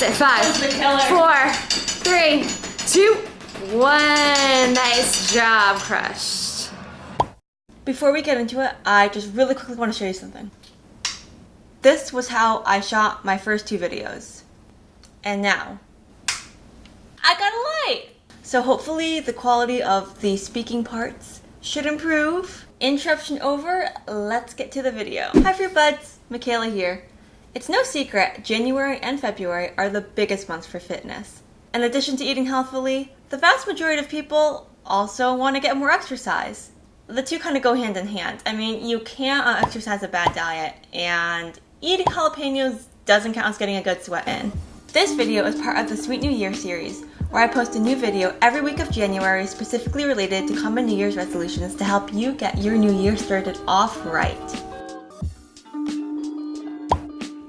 That's it. 5, 4, 3, 2, 1. Nice job, Crushed. Before we get into it, I just really quickly want to show you something. This was how I shot my first 2 videos. And now, I got a light! So hopefully the quality of the speaking parts should improve. Interruption over, let's get to the video. Hi Fruit Buds, Micaela here. It's no secret, January and February are the biggest months for fitness. In addition to eating healthily, the vast majority of people also want to get more exercise. The two kind of go hand in hand. I mean, you can't exercise a bad diet, and eating jalapenos doesn't count as getting a good sweat in. This video is part of the Sweet New Year series, where I post a new video every week of January specifically related to common New Year's resolutions to help you get your new year started off right.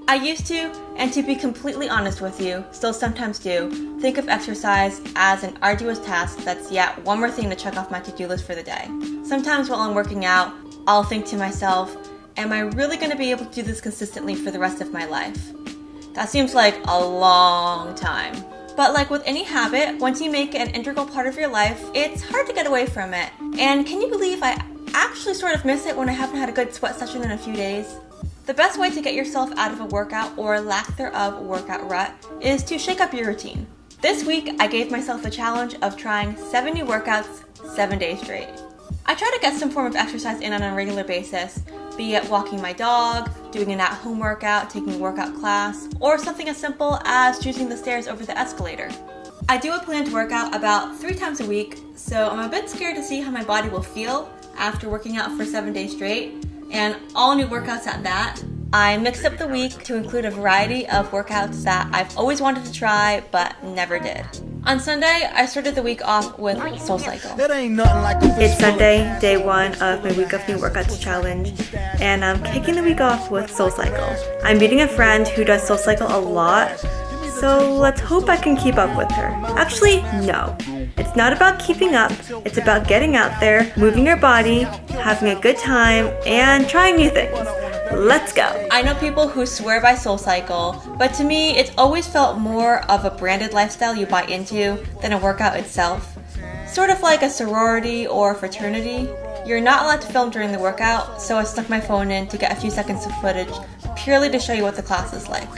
I used to, and to be completely honest with you, still sometimes do, think of exercise as an arduous task that's yet one more thing to check off my to-do list for the day. Sometimes while I'm working out, I'll think to myself, am I really going to be able to do this consistently for the rest of my life? That seems like a long time. But like with any habit, once you make it an integral part of your life, it's hard to get away from it. And can you believe I actually sort of miss it when I haven't had a good sweat session in a few days? The best way to get yourself out of a workout or lack thereof workout rut is to shake up your routine. This week, I gave myself the challenge of trying 7 new workouts, 7 days straight. I try to get some form of exercise in on a regular basis, be it walking my dog, doing an at-home workout, taking a workout class, or something as simple as choosing the stairs over the escalator. I do a planned workout about 3 times a week, so I'm a bit scared to see how my body will feel after working out for 7 days straight, and all new workouts at that. I mixed up the week to include a variety of workouts that I've always wanted to try but never did. On Sunday, I started the week off with SoulCycle. It's Sunday, day 1 of my week of new workouts challenge, and I'm kicking the week off with SoulCycle. I'm meeting a friend who does SoulCycle a lot, so let's hope I can keep up with her. Actually, no. It's not about keeping up, it's about getting out there, moving your body, having a good time, and trying new things. Let's go! I know people who swear by SoulCycle, but to me, it's always felt more of a branded lifestyle you buy into than a workout itself. Sort of like a sorority or fraternity. You're not allowed to film during the workout, so I stuck my phone in to get a few seconds of footage purely to show you what the class is like.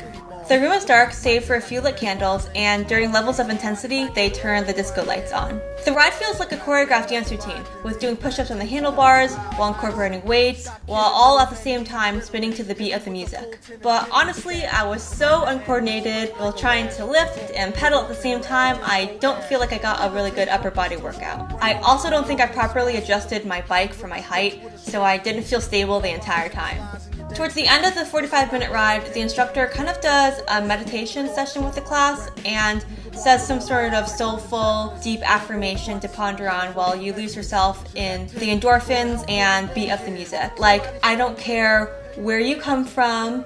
The room is dark save for a few lit candles, and during levels of intensity, they turn the disco lights on. The ride feels like a choreographed dance routine, with doing push-ups on the handlebars, while incorporating weights, while all at the same time spinning to the beat of the music. But honestly, I was so uncoordinated while trying to lift and pedal at the same time, I don't feel like I got a really good upper body workout. I also don't think I properly adjusted my bike for my height, so I didn't feel stable the entire time. Towards the end of the 45-minute ride, the instructor kind of does a meditation session with the class and says some sort of soulful, deep affirmation to ponder on while you lose yourself in the endorphins and beat of the music. Like, I don't care where you come from,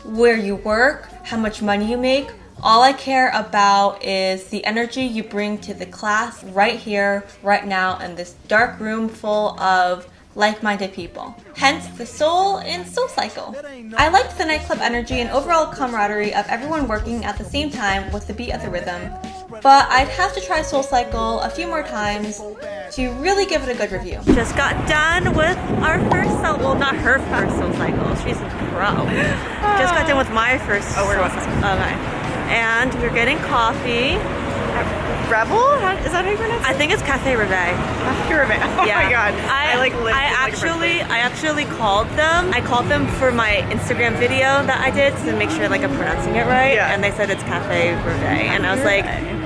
where you work, how much money you make. All I care about is the energy you bring to the class right here, right now, in this dark room full of like-minded people. Hence the soul in SoulCycle. I liked the nightclub energy and overall camaraderie of everyone working at the same time with the beat of the rhythm, but I'd have to try SoulCycle a few more times to really give it a good review. Just got done with our first well, not her first SoulCycle, she's a pro. Just got done with my first SoulCycle. Okay. And we're getting coffee. Rebel? Is that how you pronounce it? I think it's Cafe Reveille. Cafe Reveille. Oh yeah. My god. I actually called them. I called them for my Instagram video that I did to make sure like I'm pronouncing it right. Yeah. And they said it's Cafe Reveille. And I was like,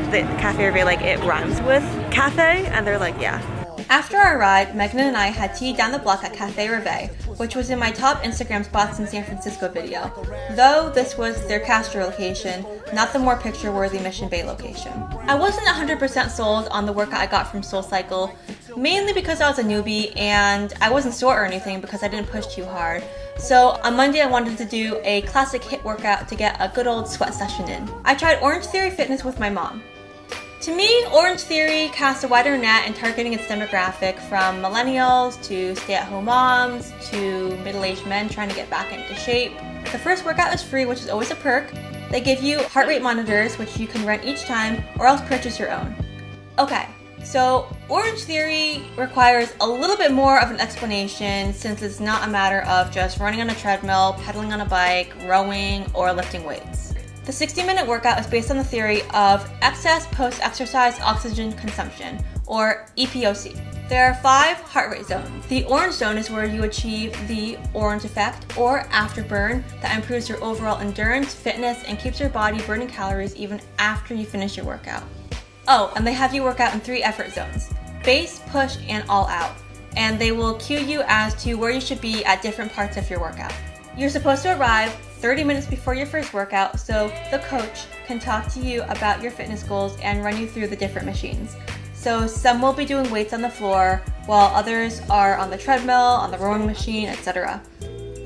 the Cafe Reveille, like it rhymes with cafe? And they're like, yeah. After our ride, Megan and I had tea down the block at Cafe Reveille, which was in my top Instagram spots in San Francisco video, though this was their Castro location, not the more picture-worthy Mission Bay location. I wasn't 100% sold on the workout I got from SoulCycle, mainly because I was a newbie and I wasn't sore or anything because I didn't push too hard. So on Monday I wanted to do a classic HIIT workout to get a good old sweat session in. I tried Orange Theory Fitness with my mom. To me, Orange Theory casts a wider net in targeting its demographic from millennials to stay-at-home moms to middle-aged men trying to get back into shape. The first workout is free, which is always a perk. They give you heart rate monitors, which you can rent each time or else purchase your own. Okay, so Orange Theory requires a little bit more of an explanation since it's not a matter of just running on a treadmill, pedaling on a bike, rowing, or lifting weights. The 60-minute workout is based on the theory of excess post-exercise oxygen consumption, or EPOC. There are 5 heart rate zones. The orange zone is where you achieve the orange effect, or afterburn, that improves your overall endurance, fitness, and keeps your body burning calories even after you finish your workout. Oh, and they have you work out in 3 effort zones: base, push, and all out. And they will cue you as to where you should be at different parts of your workout. You're supposed to arrive 30 minutes before your first workout so the coach can talk to you about your fitness goals and run you through the different machines. So some will be doing weights on the floor, while others are on the treadmill, on the rowing machine, etc.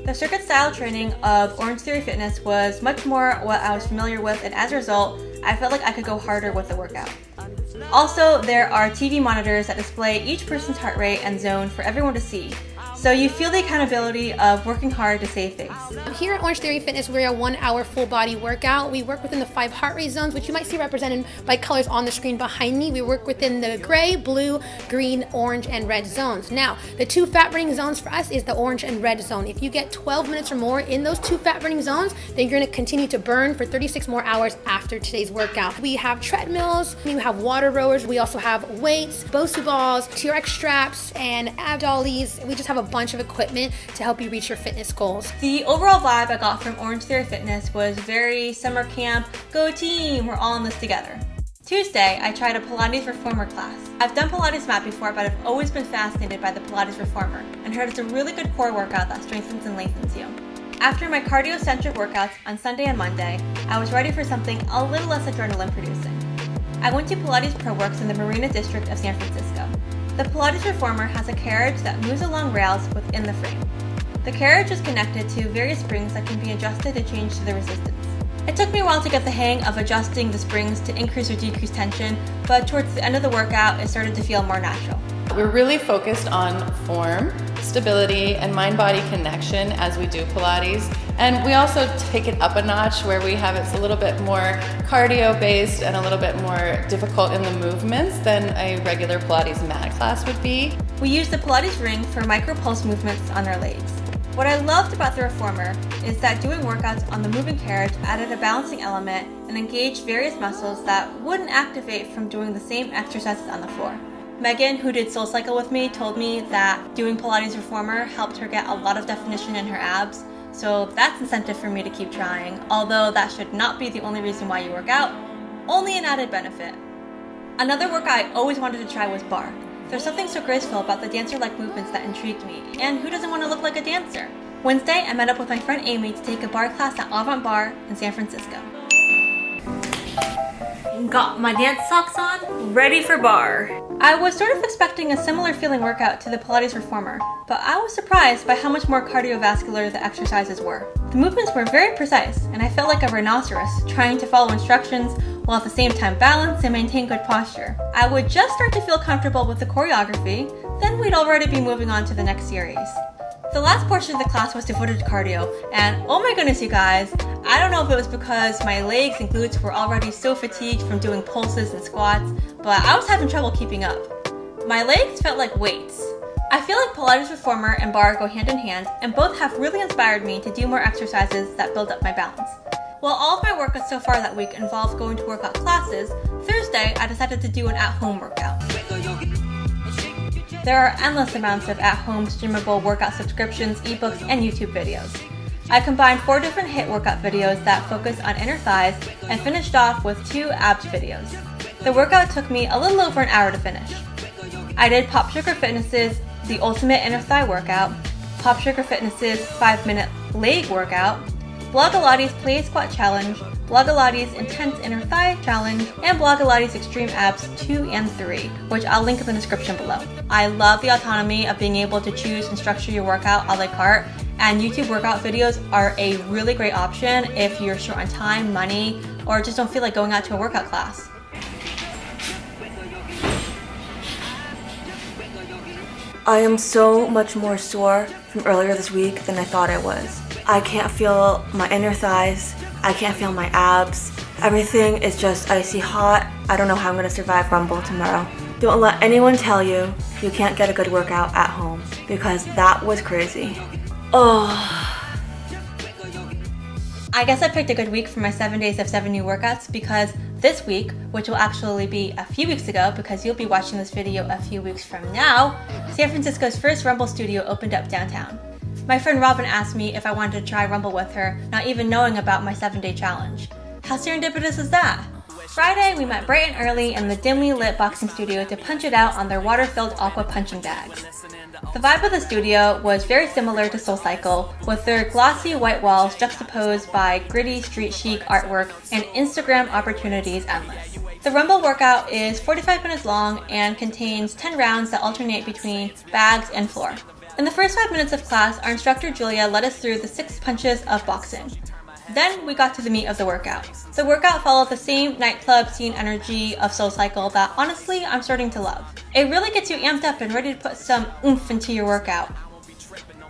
The circuit style training of Orange Theory Fitness was much more what I was familiar with, and as a result, I felt like I could go harder with the workout. Also, there are TV monitors that display each person's heart rate and zone for everyone to see, so you feel the accountability of working hard to save face. Here at Orange Theory Fitness, we're a 1-hour full body workout. We work within the 5 heart rate zones, which you might see represented by colors on the screen behind me. We work within the gray, blue, green, orange, and red zones. Now, the 2 fat burning zones for us is the orange and red zone. If you get 12 minutes or more in those 2 fat burning zones, then you're gonna continue to burn for 36 more hours after today's workout. We have treadmills, we have water rowers, we also have weights, Bosu balls, TRX straps, and ab dollies. We just have a bunch of equipment to help you reach your fitness goals. The overall vibe I got from Orange Theory Fitness was very summer camp, go team, we're all in this together. Tuesday, I tried a Pilates Reformer class. I've done Pilates mat before, but I've always been fascinated by the Pilates Reformer and heard it's a really good core workout that strengthens and lengthens you. After my cardio-centric workouts on Sunday and Monday, I was ready for something a little less adrenaline producing. I went to Pilates Pro Works in the Marina District of San Francisco. The Pilates Reformer has a carriage that moves along rails within the frame. The carriage is connected to various springs that can be adjusted to change to the resistance. It took me a while to get the hang of adjusting the springs to increase or decrease tension, but towards the end of the workout, it started to feel more natural. We're really focused on form, stability, and mind-body connection as we do Pilates. And we also take it up a notch where we have it's a little bit more cardio-based and a little bit more difficult in the movements than a regular Pilates mat class would be. We use the Pilates ring for micro-pulse movements on our legs. What I loved about the Reformer is that doing workouts on the moving carriage added a balancing element and engaged various muscles that wouldn't activate from doing the same exercises on the floor. Megan, who did SoulCycle with me, told me that doing Pilates Reformer helped her get a lot of definition in her abs, so that's incentive for me to keep trying, although that should not be the only reason why you work out, only an added benefit. Another workout I always wanted to try was bar. There's something so graceful about the dancer-like movements that intrigued me, and who doesn't want to look like a dancer? Wednesday, I met up with my friend Amy to take a bar class at Avant Bar in San Francisco. Got my dance socks on, ready for bar. I was sort of expecting a similar feeling workout to the Pilates Reformer, but I was surprised by how much more cardiovascular the exercises were. The movements were very precise, and I felt like a rhinoceros trying to follow instructions while at the same time balance and maintain good posture. I would just start to feel comfortable with the choreography, then we'd already be moving on to the next series. The last portion of the class was devoted to cardio, and oh my goodness you guys, I don't know if it was because my legs and glutes were already so fatigued from doing pulses and squats, but I was having trouble keeping up. My legs felt like weights. I feel like Pilates Reformer and bar go hand in hand, and both have really inspired me to do more exercises that build up my balance. While all of my workouts so far that week involved going to workout classes, Thursday I decided to do an at-home workout. There are endless amounts of at-home streamable workout subscriptions, ebooks, and YouTube videos. I combined 4 different HIIT workout videos that focus on inner thighs and finished off with 2 abs videos. The workout took me a little over an hour to finish. I did Pop Sugar Fitness's The Ultimate Inner Thigh Workout, Pop Sugar Fitness's 5-minute leg workout, Blogilates Play Squat Challenge, Blogilates Intense Inner Thigh Challenge, and Blogilates Extreme Abs 2 and 3, which I'll link in the description below. I love the autonomy of being able to choose and structure your workout a la carte, and YouTube workout videos are a really great option if you're short on time, money, or just don't feel like going out to a workout class. I am so much more sore from earlier this week than I thought I was. I can't feel my inner thighs, I can't feel my abs. Everything is just icy hot. I don't know how I'm gonna survive Rumble tomorrow. Don't let anyone tell you you can't get a good workout at home, because that was crazy. Oh. I guess I picked a good week for my 7 days of 7 new workouts because this week, which will actually be a few weeks ago because you'll be watching this video a few weeks from now, San Francisco's first Rumble studio opened up downtown. My friend Robin asked me if I wanted to try Rumble with her, not even knowing about my 7-day challenge. How serendipitous is that? Friday, we met bright and early in the dimly lit boxing studio to punch it out on their water-filled aqua punching bags. The vibe of the studio was very similar to SoulCycle, with their glossy white walls juxtaposed by gritty street chic artwork and Instagram opportunities endless. The Rumble workout is 45 minutes long and contains 10 rounds that alternate between bags and floor. In the first 5 minutes of class, our instructor Julia led us through the 6 punches of boxing. Then we got to the meat of the workout. The workout followed the same nightclub scene energy of SoulCycle that honestly I'm starting to love. It really gets you amped up and ready to put some oomph into your workout.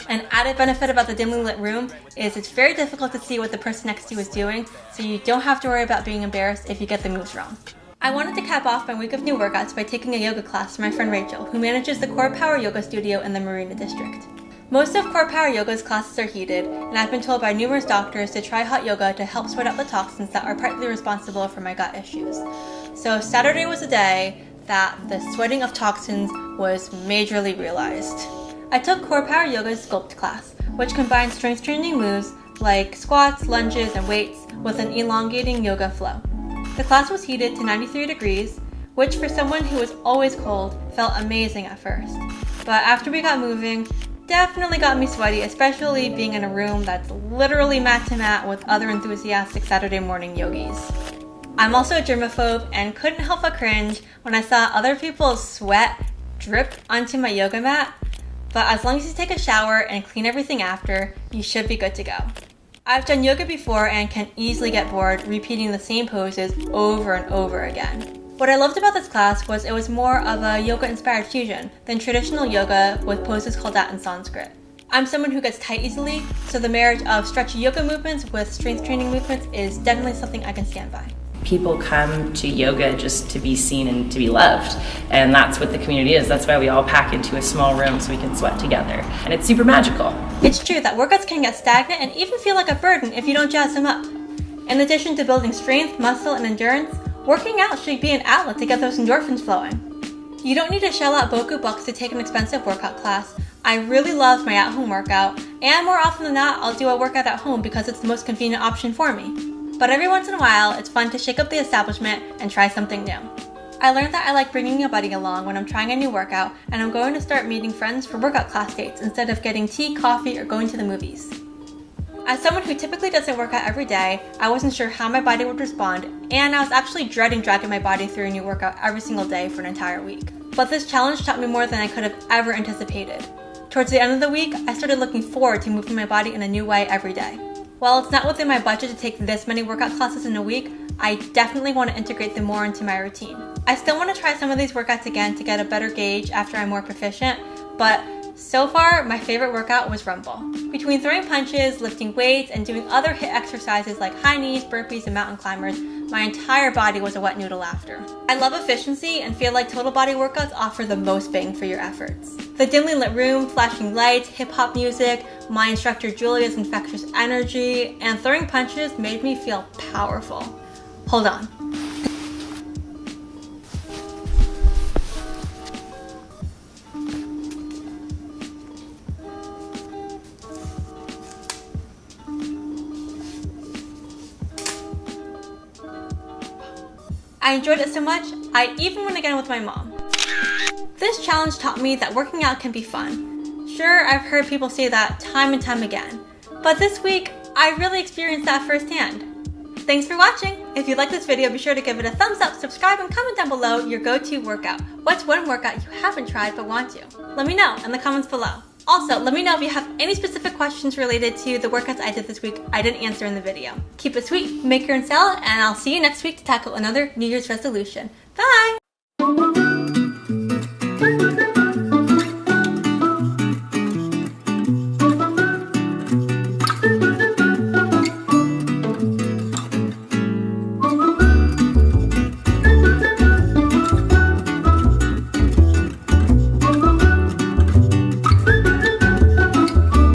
An added benefit about the dimly lit room is it's very difficult to see what the person next to you is doing, so you don't have to worry about being embarrassed if you get the moves wrong. I wanted to cap off my week of new workouts by taking a yoga class from my friend Rachel, who manages the Core Power Yoga studio in the Marina District. Most of Core Power Yoga's classes are heated, and I've been told by numerous doctors to try hot yoga to help sweat out the toxins that are partly responsible for my gut issues. So Saturday was a day that the sweating of toxins was majorly realized. I took Core Power Yoga's Sculpt class, which combines strength training moves like squats, lunges, and weights with an elongating yoga flow. The class was heated to 93 degrees, which for someone who was always cold felt amazing at first. But after we got moving, definitely got me sweaty, especially being in a room that's literally mat to mat with other enthusiastic Saturday morning yogis. I'm also a germaphobe and couldn't help but cringe when I saw other people's sweat drip onto my yoga mat, but as long as you take a shower and clean everything after, you should be good to go. I've done yoga before and can easily get bored repeating the same poses over and over again. What I loved about this class was it was more of a yoga-inspired fusion than traditional yoga with poses called out in Sanskrit. I'm someone who gets tight easily, so the marriage of stretchy yoga movements with strength training movements is definitely something I can stand by. People come to yoga just to be seen and to be loved, and that's what the community is. That's why we all pack into a small room so we can sweat together, and it's super magical. It's true that workouts can get stagnant and even feel like a burden if you don't jazz them up. In addition to building strength, muscle, and endurance, working out should be an outlet to get those endorphins flowing. You don't need to shell out boku bucks to take an expensive workout class. I really love my at-home workout, and more often than not, I'll do a workout at home because it's the most convenient option for me. But every once in a while, it's fun to shake up the establishment and try something new. I learned that I like bringing a buddy along when I'm trying a new workout, and I'm going to start meeting friends for workout class dates instead of getting tea, coffee, or going to the movies. As someone who typically doesn't work out every day, I wasn't sure how my body would respond, and I was actually dreading dragging my body through a new workout every single day for an entire week. But this challenge taught me more than I could have ever anticipated. Towards the end of the week, I started looking forward to moving my body in a new way every day. While it's not within my budget to take this many workout classes in a week, I definitely want to integrate them more into my routine. I still want to try some of these workouts again to get a better gauge after I'm more proficient, but so far, my favorite workout was Rumble. Between throwing punches, lifting weights, and doing other HIIT exercises like high knees, burpees, and mountain climbers, my entire body was a wet noodle after. I love efficiency and feel like total body workouts offer the most bang for your efforts. The dimly lit room, flashing lights, hip-hop music, my instructor Julia's infectious energy, and throwing punches made me feel powerful. Hold on. I enjoyed it so much, I even went again with my mom. This challenge taught me that working out can be fun. Sure, I've heard people say that time and time again, but this week, I really experienced that firsthand. Thanks for watching! If you like this video, be sure to give it a thumbs up, subscribe, and comment down below your go-to workout. What's one workout you haven't tried but want to? Let me know in the comments below. Also, let me know if you have any specific questions related to the workouts I did this week I didn't answer in the video. Keep it sweet, make your own salad, and I'll see you next week to tackle another New Year's resolution. Bye!